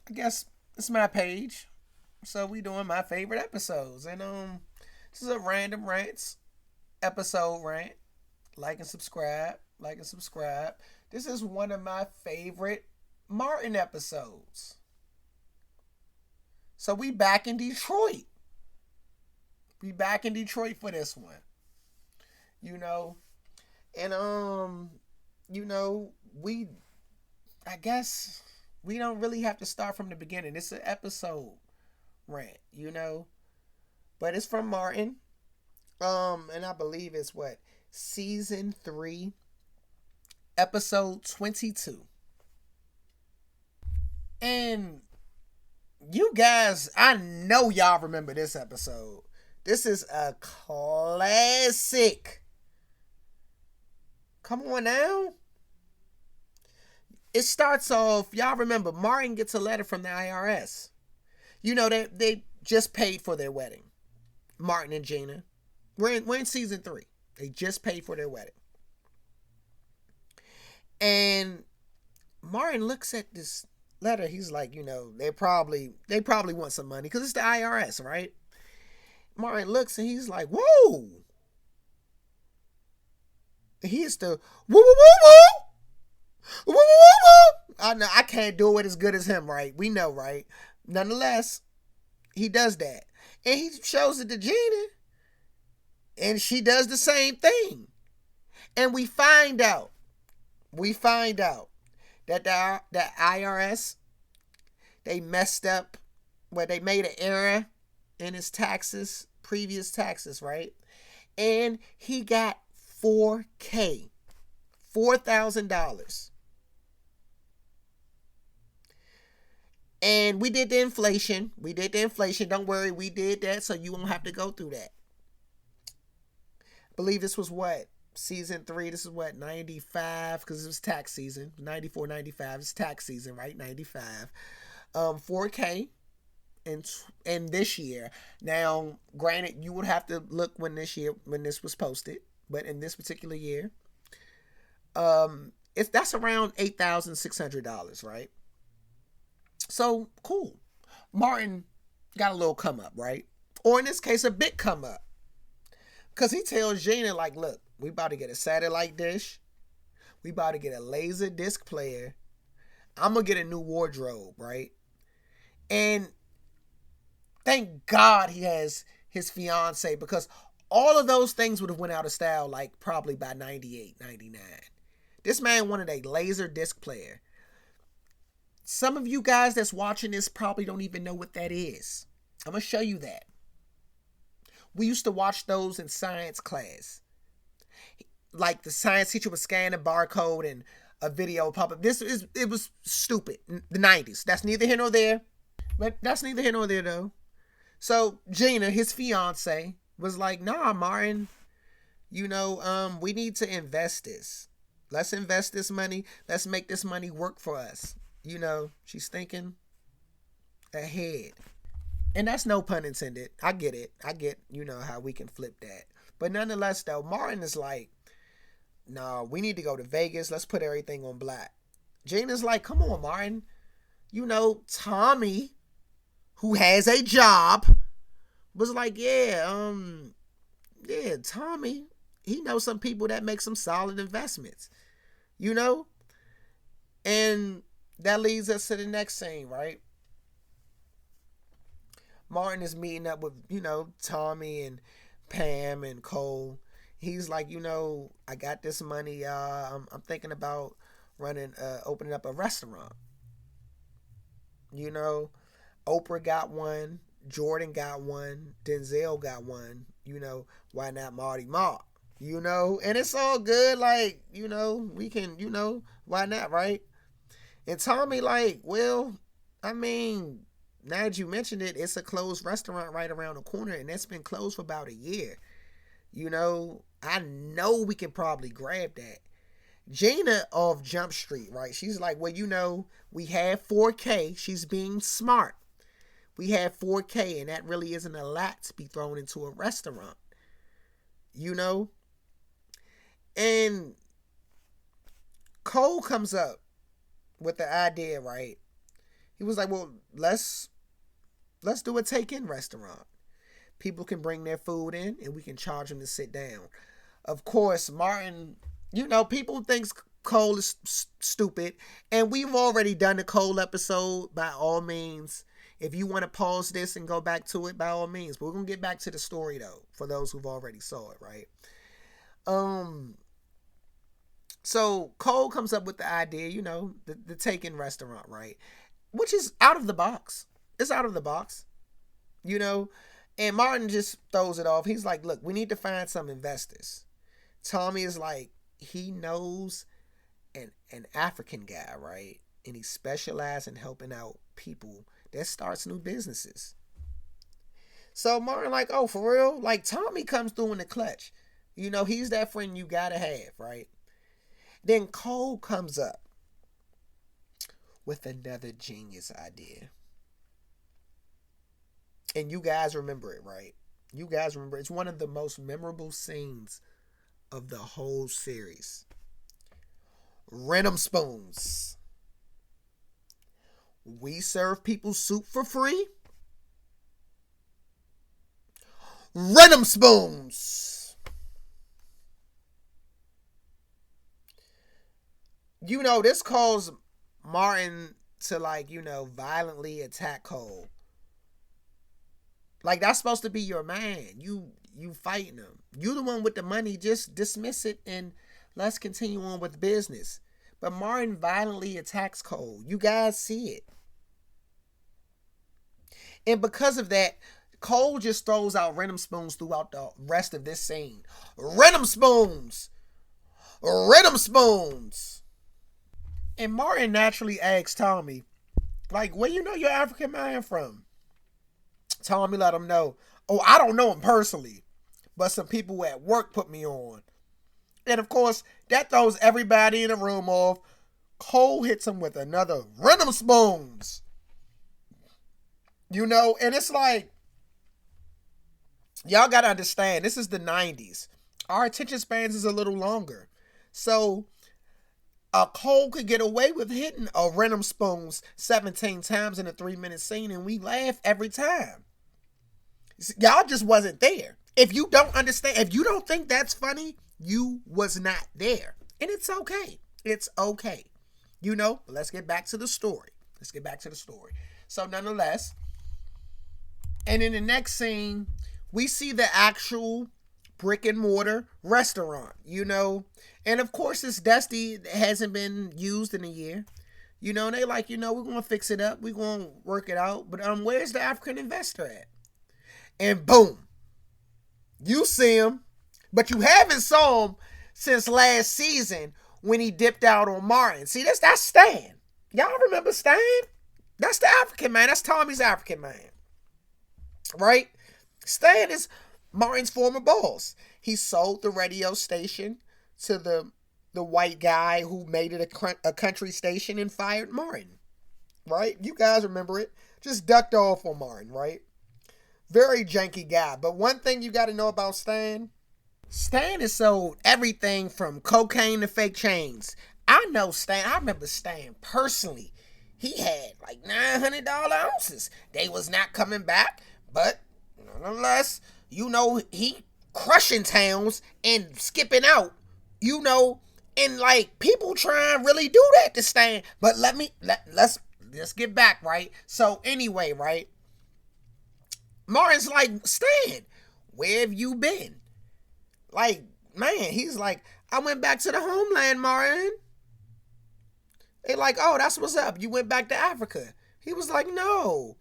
I guess it's my page. So we doing my favorite episodes. And this is a random rants episode rant. Like and subscribe. Like and subscribe. This is one of my favorite Martin episodes. So we back in Detroit. We back in Detroit for this one. You know. And we I guess we don't really have to start from the beginning. It's an episode rant. But it's from Martin. And I believe it's what? Season 3, episode 22. And you guys, I know y'all remember this episode. This is a classic. Come on now. It starts off, y'all remember, Martin gets a letter from the IRS. They just paid for their wedding. Martin and Gina. We're in season 3. They just paid for their wedding. And Martin looks at this letter. He's like, they probably want some money because it's the IRS, right? Martin looks and he's like, whoa. He's the woo woo woo woo. Woo, woo, woo. I know I can't do it as good as him, right? We know, right? Nonetheless, he does that. And he shows it to Gina. And she does the same thing. And we find out that the IRS, they messed up, they made an error in his taxes, previous taxes, right? And he got $4,000. $4,000. And we did the inflation. Don't worry, we did that, so you won't have to go through that. I believe this was what? Season 3. This is what? 95, because it was tax season. 94, 95. It's tax season, right? 95. $4,000 in this year. Now, granted, you would have to look when this was posted, but in this particular year, that's around $8,600, right? So cool. Martin got a little come up, right? Or in this case, a big come up. Because he tells Gina, like, look, we about to get a satellite dish. We about to get a laser disc player. I'm going to get a new wardrobe, right? And thank God he has his fiance, because all of those things would have went out of style, like, probably by 98, 99. This man wanted a laser disc player. Some of you guys that's watching this probably don't even know what that is. I'm going to show you that. We used to watch those in science class. Like the science teacher would scan a barcode and a video pop up. It was stupid. The 90s. That's neither here nor there. But that's neither here nor there though. So Gina, his fiance, was like, nah, Martin, we need to invest this. Let's invest this money. Let's make this money work for us. She's thinking ahead. And that's no pun intended. I get it. I get, how we can flip that. But nonetheless, though, Martin is like, no, we need to go to Vegas. Let's put everything on black. Gina's like, come on, Martin. Tommy, who has a job, was like, yeah, Tommy, he knows some people that make some solid investments, And that leads us to the next scene, right? Martin is meeting up with, Tommy and Pam and Cole. He's like, I got this money, y'all. I'm thinking about opening up a restaurant. Oprah got one, Jordan got one, Denzel got one. Why not Marty Mark? And it's all good. Like, we can, why not, right? And Tommy like, well, I mean, now that you mentioned it, it's a closed restaurant right around the corner, and that's been closed for about a year. I know we can probably grab that. Gina off Jump Street, right? She's like, well, we have $4,000. She's being smart. We have $4,000, and that really isn't a lot to be thrown into a restaurant. And Cole comes up with the idea, right? He was like, well, let's do a take-in restaurant. People can bring their food in and we can charge them to sit down. Of course, Martin, people thinks Cole is stupid, and we've already done the Cole episode. By all means, if you want to pause this and go back to it, by all means. But we're gonna get back to the story though, for those who've already saw it, right? So Cole comes up with the idea, the take-in restaurant, right? Which is out of the box. It's out of the box, And Martin just throws it off. He's like, look, we need to find some investors. Tommy is like, he knows an African guy, right? And he specializes in helping out people that starts new businesses. So Martin like, oh, for real? Like, Tommy comes through in the clutch. He's that friend you gotta have, right? Then Cole comes up with another genius idea. And you guys remember it, right? You guys remember. It's one of the most memorable scenes of the whole series. Randumb spoons. We serve people soup for free. Randumb spoons. This caused Martin to violently attack Cole. Like, that's supposed to be your man. You fighting him. You the one with the money. Just dismiss it and let's continue on with business. But Martin violently attacks Cole. You guys see it. And because of that, Cole just throws out random spoons throughout the rest of this scene. Random spoons. Random spoons. And Martin naturally asks Tommy, like, where you know your African man from? Tommy let him know, oh, I don't know him personally, but some people at work put me on. And of course, that throws everybody in the room off. Cole hits him with another random spoons. And it's like, y'all gotta understand, this is the 90s. Our attention spans is a little longer. So, Cole could get away with hitting a random spoons 17 times in a 3-minute scene, and we laugh every time. Y'all just wasn't there. If you don't understand, if you don't think that's funny, you was not there. And it's okay. It's okay. But let's get back to the story. So nonetheless, and in the next scene, we see the actual brick and mortar restaurant, And of course, it's dusty. It hasn't been used in a year. And they like, we're going to fix it up. We're going to work it out. But where's the African investor at? And boom, you see him, but you haven't saw him since last season when he dipped out on Martin. See, that's Stan. Y'all remember Stan? That's the African man. That's Tommy's African man. Right? Stan is Martin's former boss. He sold the radio station to the white guy who made it a country station and fired Martin. Right? You guys remember it. Just ducked off on Martin, right? Very janky guy. But one thing you got to know about Stan has sold everything from cocaine to fake chains. I know Stan. I remember Stan personally. He had like $900 ounces. They was not coming back, but nonetheless, he crushing towns and skipping out, and like people try and really do that to Stan. But let's get back, right? So anyway, right? Martin's like, Stan, where have you been? Like, man, he's like, I went back to the homeland, Martin. They like, oh, that's what's up. You went back to Africa. He was like, no.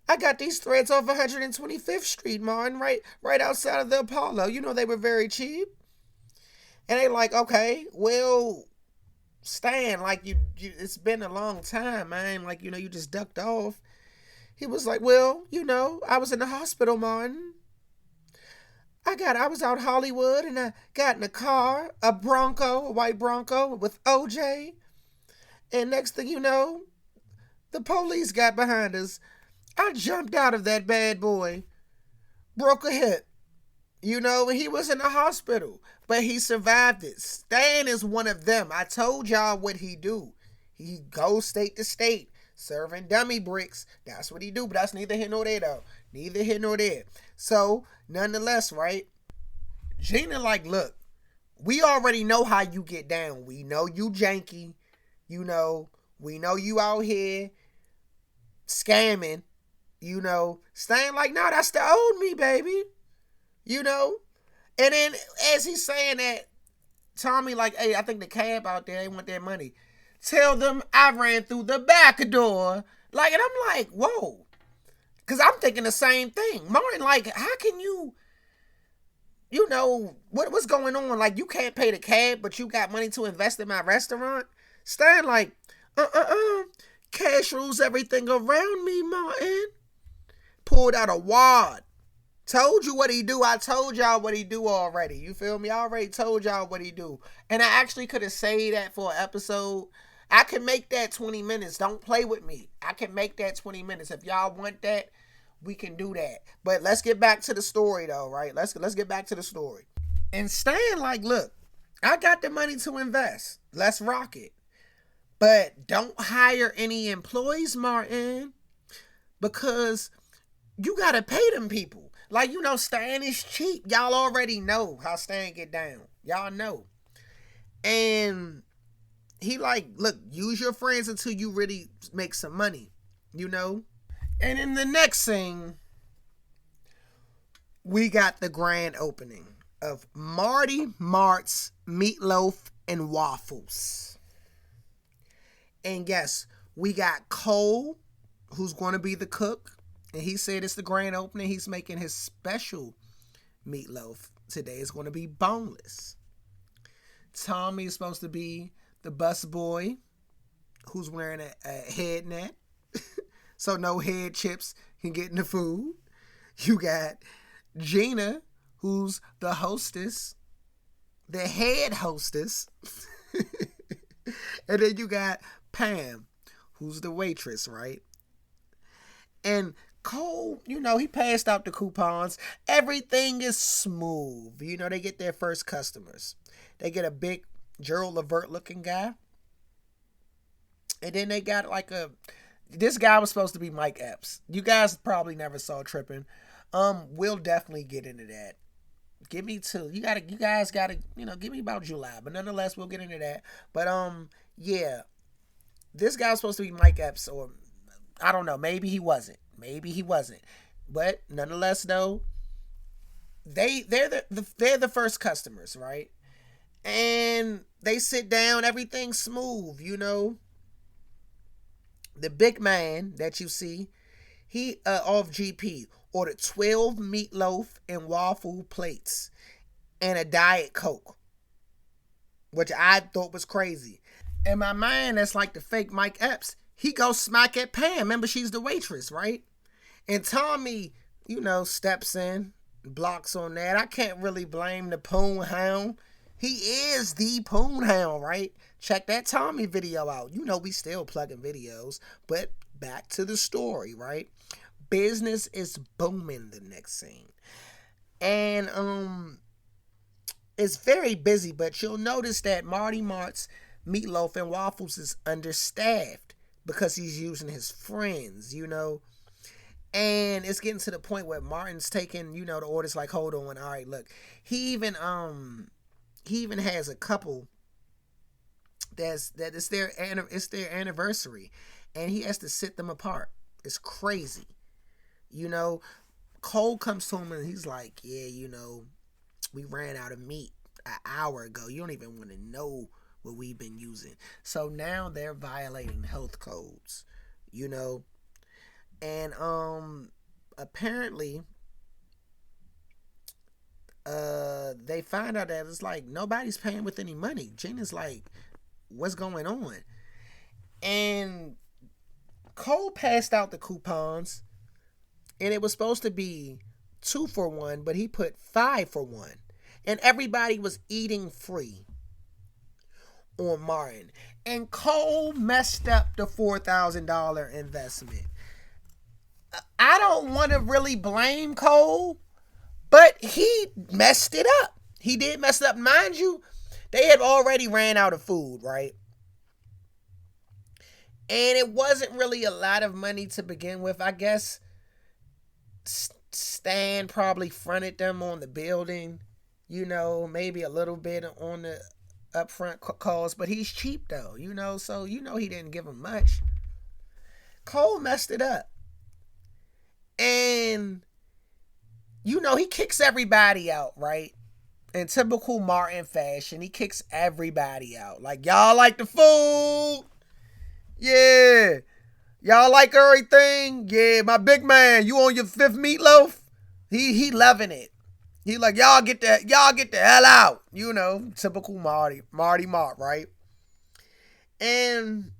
I got these threads off 125th Street, Martin, right outside of the Apollo. They were very cheap. And they like, okay, well, Stan, like, you it's been a long time, man. Like, you just ducked off. He was like, well, I was in the hospital, Martin. I was out Hollywood and I got in a car, a white Bronco with OJ. And next thing you know, the police got behind us. I jumped out of that bad boy, broke a hip. And he was in the hospital, but he survived it. Stan is one of them. I told y'all what he do. He goes state to state, serving dummy bricks. That's what he do, but that's neither here nor there though. Neither here nor there. So, nonetheless, right? Gina like, look, we already know how you get down. We know you janky. You know, we know you out here scamming. You know, staying like, no, that's the old me, baby. You know? And then as he's saying that, Tommy like, hey, I think the cab out there, they want their money. Tell them I ran through the back door. Like, and I'm like, whoa. Because I'm thinking the same thing. Martin, like, how can you know, what's going on? Like, you can't pay the cab, but you got money to invest in my restaurant? Stan like, cash rules everything around me, Martin. Pulled out a wad. Told you what he do. I told y'all what he do already. You feel me? I already told y'all what he do. And I actually could have said that for an episode. I can make that 20 minutes. Don't play with me. I can make that 20 minutes. If y'all want that, we can do that. But let's get back to the story though, right? Let's get back to the story. And Stan like, look, I got the money to invest. Let's rock it. But don't hire any employees, Martin, because you got to pay them people. Like, you know, Stan is cheap. Y'all already know how Stan get down. Y'all know. And he like, look, use your friends until you really make some money, you know? And in the next scene, we got the grand opening of Marty Mart's Meatloaf and Waffles. And yes, we got Cole, who's going to be the cook. And he said it's the grand opening. He's making his special meatloaf today. It's going to be boneless. Tommy is supposed to be the bus boy who's wearing a head net. So no head chips can get in the food. You got Gina, who's the hostess, the head hostess. And then you got Pam, who's the waitress, right? And Cole, you know, he passed out the coupons. Everything is smooth. You know, they get their first customers. They get a big Gerald Levert looking guy. And then they got like this guy was supposed to be Mike Epps. You guys probably never saw Trippin'. We'll definitely get into that. Give me two. You guys gotta, you know, give me about July. But nonetheless, we'll get into that. But yeah. This guy was supposed to be Mike Epps, or I don't know, maybe he wasn't. But nonetheless, though, they're the first customers, right? And they sit down, everything's smooth, you know. The big man that you see, he off GP ordered 12 meatloaf and waffle plates and a Diet Coke, which I thought was crazy. In my mind, that's like the fake Mike Epps. He goes smack at Pam. Remember, she's the waitress, right? And Tommy, you know, steps in, blocks on that. I can't really blame the Poon Hound. He is the Poon Hound, right? Check that Tommy video out. You know, we still plugging videos. But back to the story, right? Business is booming the next scene. And it's very busy, but you'll notice that Marty Mart's Meatloaf and Waffles is understaffed because he's using his friends, you know. And it's getting to the point where Martin's taking, you know, the orders like, hold on, all right, look. He even has a couple it's their anniversary, and he has to sit them apart. It's crazy. You know, Cole comes to him and he's like, yeah, you know, we ran out of meat an hour ago. You don't even want to know what we've been using. So now they're violating health codes, you know. And apparently they find out that it's like nobody's paying with any money. Gina's like, what's going on? And Cole passed out the coupons, and it was supposed to be 2 for 1, but he put 5 for 1. And everybody was eating free on Martin. And Cole messed up the $4,000 investment. I don't want to really blame Cole, but he messed it up. He did mess it up. Mind you, they had already ran out of food, right? And it wasn't really a lot of money to begin with. I guess Stan probably fronted them on the building, maybe a little bit on the upfront cost, but he's cheap though, so he didn't give him much. Cole messed it up. And he kicks everybody out, right? In typical Martin fashion, he kicks everybody out. Like, y'all like the food? Yeah. Y'all like everything? Yeah, my big man, you on your fifth meatloaf? He loving it. He like, y'all get the hell out. Typical Marty Mart, right? And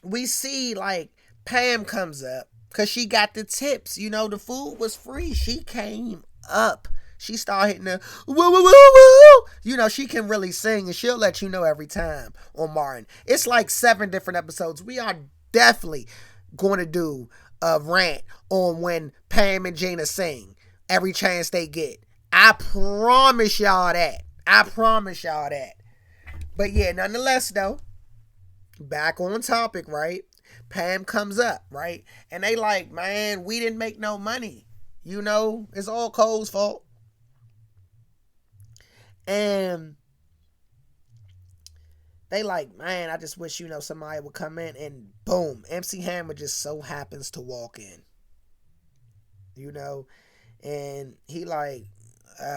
we see like Pam comes up because she got the tips. The food was free. She came up. She started hitting the woo woo woo woo. She can really sing, and she'll let you know every time on Martin. It's like 7 different episodes. We are definitely going to do a rant on when Pam and Gina sing every chance they get. I promise y'all that. But yeah, nonetheless though, back on topic, right? Pam comes up, right? And they like, man, we didn't make no money. It's all Cole's fault. And they like, man, I just wish, somebody would come in, and boom, MC Hammer just so happens to walk in. And he like,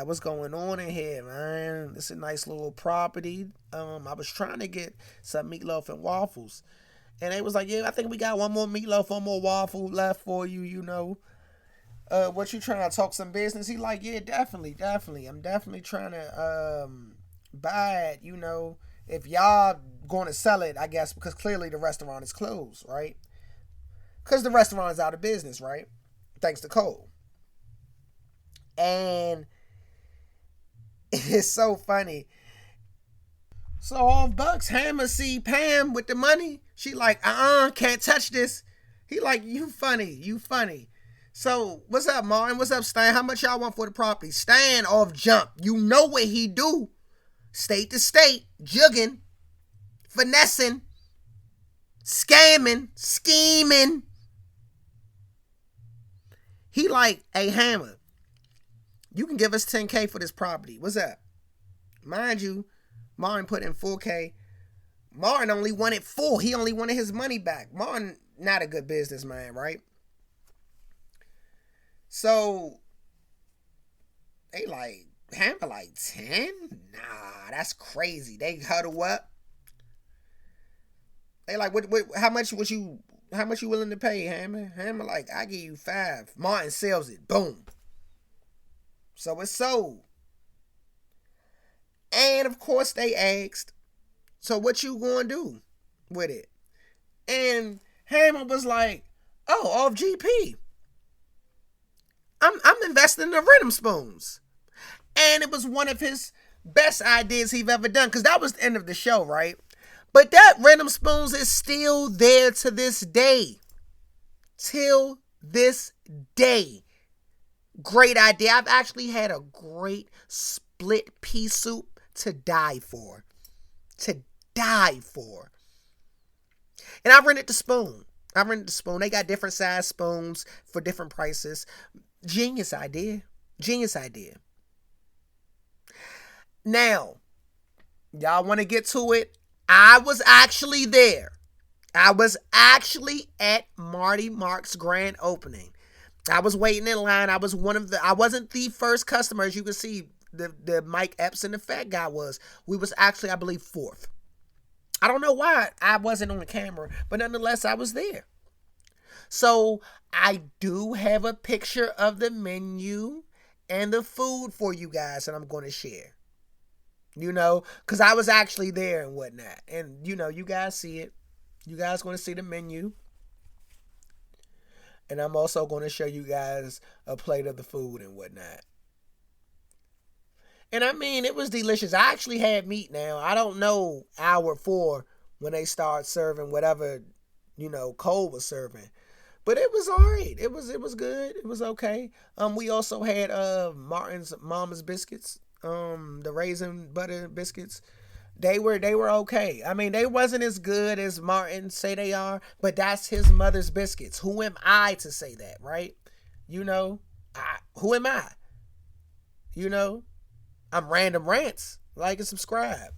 what's going on in here, man? It's a nice little property. I was trying to get some meatloaf and waffles. And they was like, yeah, I think we got one more meatloaf, one more waffle left for you, what you trying to talk some business? He like, yeah, definitely. I'm definitely trying to buy it, if y'all going to sell it, I guess, because clearly the restaurant is closed, right? Because the restaurant is out of business, right? Thanks to Cole. And it's so funny. So off Bucks, Hammer see Pam with the money. She like, can't touch this. He like, you funny. So, what's up, Martin? What's up, Stan? How much y'all want for the property? Stan off jump. You know what he do. State to state. Jugging. Finessing. Scamming. Scheming. He like, hey, Hammer, you can give us $10K for this property. What's up? Mind you, Martin put in $4K. Martin only wanted $4. He only wanted his money back. Martin, not a good businessman, right? So, they like, Hammer like 10? Nah, that's crazy. They huddle up. They like, what how much you willing to pay, Hammer? Hammer like, I give you 5. Martin sells it. Boom. So it's sold. And of course they asked, so what you gonna do with it? And Hammer was like, oh, off GP. I'm investing in the Randumb spoons. And it was one of his best ideas he've ever done, because that was the end of the show, right? But that Randumb spoons is still there to this day. Till this day. Great idea. I've actually had a great split pea soup to die for. And I rented the spoon. They got different size spoons for different prices. Genius idea. Now, y'all want to get to it? I was actually there. I was actually at Marty Mark's grand opening. I was waiting in line. I wasn't the first customer. As you can see, the Mike Epps and the fat guy was. We was actually, I believe, 4th. I don't know why I wasn't on the camera, but nonetheless, I was there. So I do have a picture of the menu and the food for you guys that I'm going to share. Because I was actually there and whatnot. And, you guys see it. You guys going to see the menu. And I'm also going to show you guys a plate of the food and whatnot. And I mean, it was delicious. I actually had meat now. I don't know hour 4 when they start serving whatever, Cole was serving. But it was all right. It was good. It was okay. We also had Martin's Mama's biscuits, the raisin butter biscuits. They were okay. I mean, they wasn't as good as Martin say they are, but that's his mother's biscuits. Who am I to say that, right? You know, who am I? You know, I'm Random Rants. Like and subscribe.